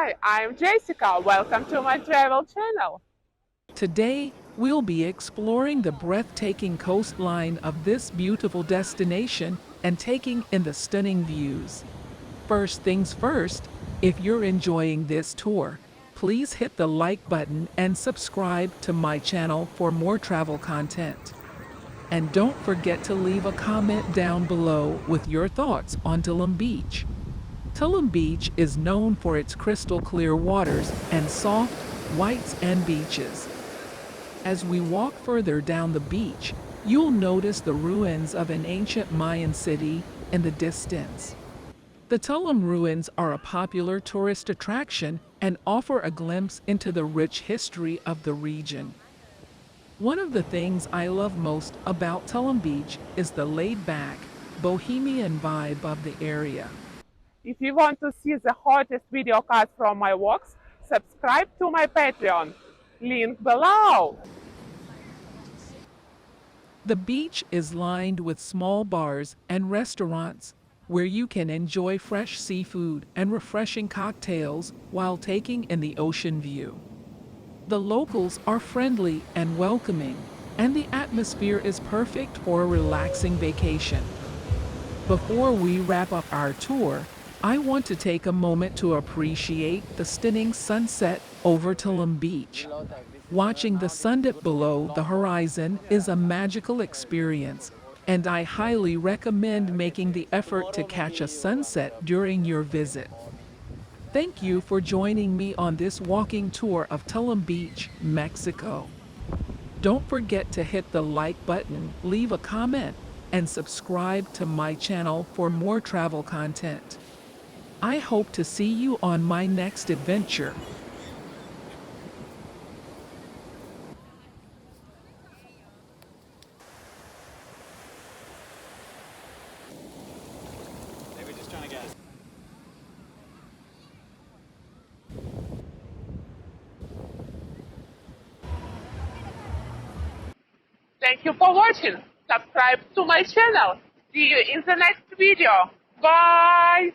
Hi, I'm Jessica. Welcome to my travel channel. Today, we'll be exploring the breathtaking coastline of this beautiful destination and taking in the stunning views. First things first, if you're enjoying this tour, please hit the like button and subscribe to my channel for more travel content. And don't forget to leave a comment down below with your thoughts on Tulum Beach. Tulum Beach is known for its crystal clear waters and soft, white sand beaches. As we walk further down the beach, you'll notice the ruins of an ancient Mayan city in the distance. The Tulum ruins are a popular tourist attraction and offer a glimpse into the rich history of the region. One of the things I love most about Tulum Beach is the laid-back, bohemian vibe of the area. If you want to see the hottest video cuts from my walks, subscribe to my Patreon. Link below. The beach is lined with small bars and restaurants where you can enjoy fresh seafood and refreshing cocktails while taking in the ocean view. The locals are friendly and welcoming, and the atmosphere is perfect for a relaxing vacation. Before we wrap up our tour, I want to take a moment to appreciate the stunning sunset over Tulum Beach. Watching the sun dip below the horizon is a magical experience, and I highly recommend making the effort to catch a sunset during your visit. Thank you for joining me on this walking tour of Tulum Beach, Mexico. Don't forget to hit the like button, leave a comment, and subscribe to my channel for more travel content. I hope to see you on my next adventure. They were just trying to get us. Thank you for watching. Subscribe to my channel. See you in the next video. Bye!